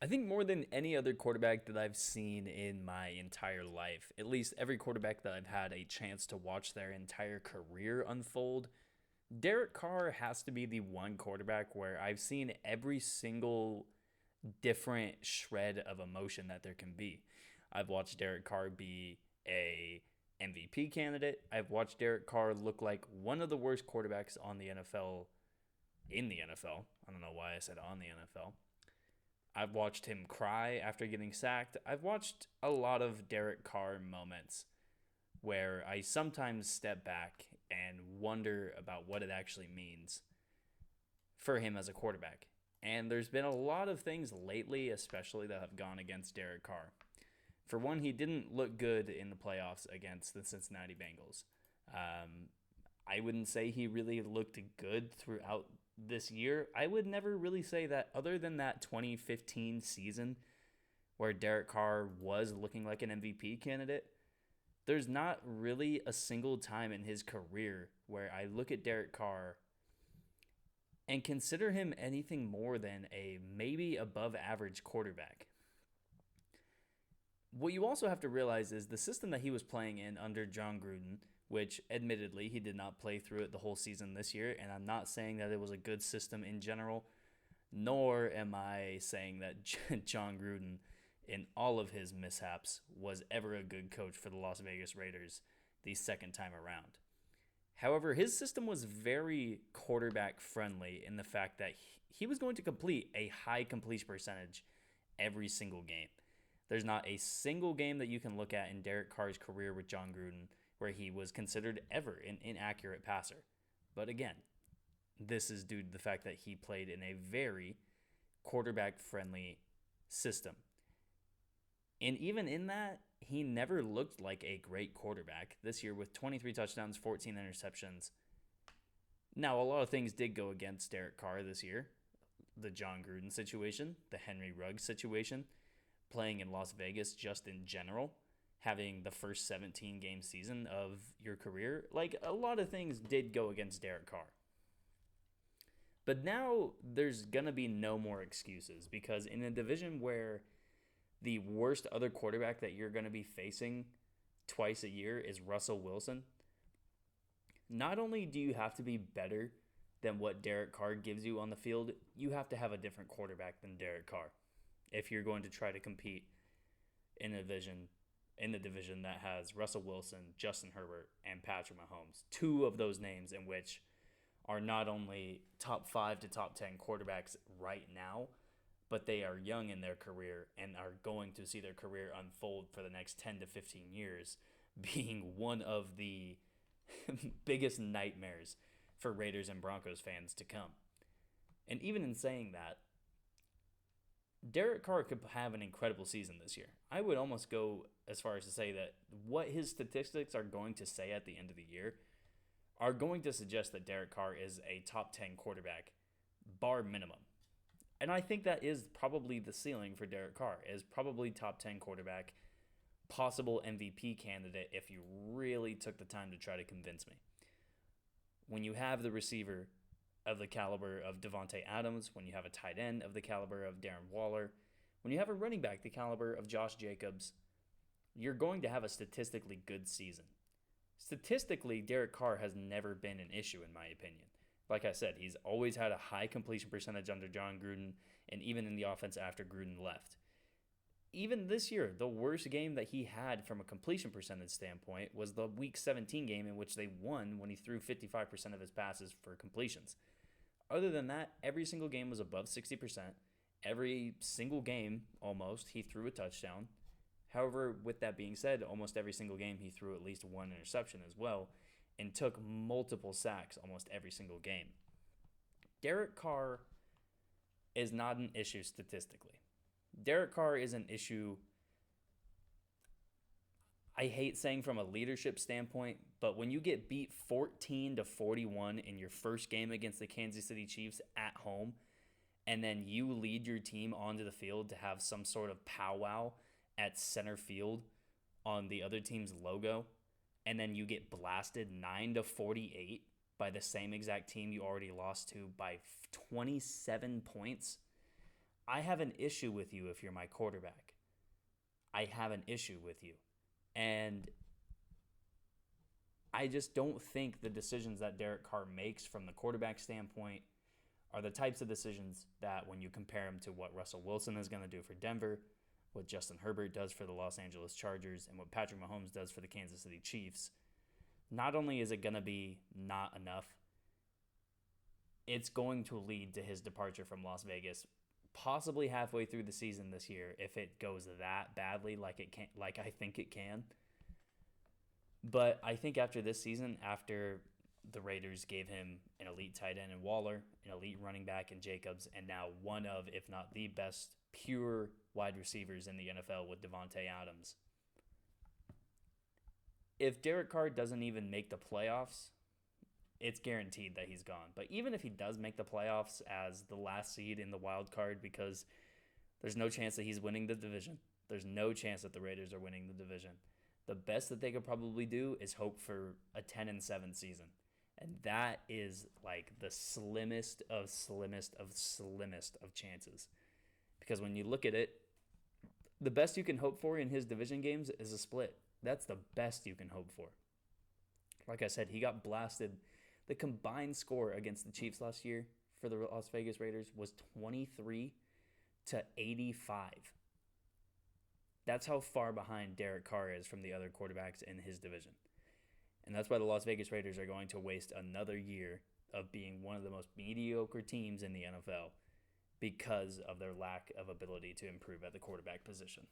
I think more than any other quarterback that I've seen in my entire life, at least every quarterback that I've had a chance to watch their entire career unfold, Derek Carr has to be the one quarterback where I've seen every single different shred of emotion that there can be. I've watched Derek Carr be a MVP candidate. I've watched Derek Carr look like one of the worst quarterbacks on the NFL in the NFL. I don't know why I said on the NFL. I've watched him cry after getting sacked. I've watched a lot of Derek Carr moments where I sometimes step back and wonder about what it actually means for him as a quarterback. And there's been a lot of things lately, especially that have gone against Derek Carr. For one, he didn't look good in the playoffs against the Cincinnati Bengals. Um, I wouldn't say he really looked good throughout this year. I would never really say that, other than that 2015 season where Derek Carr was looking like an MVP candidate. There's not really a single time in his career where I look at Derek Carr and consider him anything more than a maybe above average quarterback. What you also have to realize is the system that he was playing in under John Gruden, which admittedly he did not play through it the whole season this year, and I'm not saying that it was a good system in general, nor am I saying that John Gruden, in all of his mishaps, was ever a good coach for the Las Vegas Raiders the second time around. However, his system was very quarterback friendly in the fact that he was going to complete a high completion percentage every single game. There's not a single game that you can look at in Derek Carr's career with John Gruden where he was considered ever an inaccurate passer. But again, this is due to the fact that he played in a very quarterback friendly system. And even in that, he never looked like a great quarterback this year with 23 touchdowns, 14 interceptions. Now, a lot of things did go against Derek Carr this year. The John Gruden situation, the Henry Ruggs situation, playing in Las Vegas just in general, having the first 17 game season of your career. Like, a lot of things did go against Derek Carr. But now there's going to be no more excuses because in a division where the worst other quarterback that you're going to be facing twice a year is Russell Wilson, not only do you have to be better than what Derek Carr gives you on the field, you have to have a different quarterback than Derek Carr if you're going to try to compete in a division that has Russell Wilson, Justin Herbert, and Patrick Mahomes. Two of those names in which are not only top 5 to top 10 quarterbacks right now, but they are young in their career and are going to see their career unfold for the next 10 to 15 years, being one of the biggest nightmares for Raiders and Broncos fans to come. And even in saying that, Derek Carr could have an incredible season this year. I would almost go as far as to say that what his statistics are going to say at the end of the year are going to suggest that Derek Carr is a top 10 quarterback, bar minimum. And I think that is probably the ceiling for Derek Carr, is probably top 10 quarterback, possible MVP candidate if you really took the time to try to convince me. When you have the receiver of the caliber of Devontae Adams, when you have a tight end of the caliber of Darren Waller, when you have a running back the caliber of Josh Jacobs, you're going to have a statistically good season. Statistically, Derek Carr has never been an issue, in my opinion. Like I said, he's always had a high completion percentage under John Gruden, and even in the offense after Gruden left. Even this year, the worst game that he had from a completion percentage standpoint was the Week 17 game in which they won when he threw 55% of his passes for completions. Other than that, every single game was above 60%. Every single game, almost, he threw a touchdown. However, with that being said, almost every single game he threw at least one interception as well and took multiple sacks almost every single game. Derek Carr is not an issue statistically. Derek Carr is an issue, I hate saying from a leadership standpoint, but when you get beat 14-41 in your first game against the Kansas City Chiefs at home, and then you lead your team onto the field to have some sort of powwow at center field on the other team's logo, and then you get blasted 9-48 by the same exact team you already lost to by 27 points, I have an issue with you if you're my quarterback. I have an issue with you. And I just don't think the decisions that Derek Carr makes from the quarterback standpoint are the types of decisions that when you compare them to what Russell Wilson is going to do for Denver, what Justin Herbert does for the Los Angeles Chargers, and what Patrick Mahomes does for the Kansas City Chiefs, not only is it going to be not enough, it's going to lead to his departure from Las Vegas possibly halfway through the season this year if it goes that badly like I think it can. But I think after this season, after the Raiders gave him an elite tight end in Waller, an elite running back in Jacobs, and now one of, if not the best, pure wide receivers in the NFL with Devontae Adams. If Derek Carr doesn't even make the playoffs, it's guaranteed that he's gone. But even if he does make the playoffs as the last seed in the wild card, because there's no chance that he's winning the division, there's no chance that the Raiders are winning the division. The best that they could probably do is hope for a 10-7 season. And that is like the slimmest of chances. Because when you look at it, the best you can hope for in his division games is a split. That's the best you can hope for. Like I said, he got blasted. The combined score against the Chiefs last year for the Las Vegas Raiders was 23-85. That's how far behind Derek Carr is from the other quarterbacks in his division. And that's why the Las Vegas Raiders are going to waste another year of being one of the most mediocre teams in the NFL because of their lack of ability to improve at the quarterback position.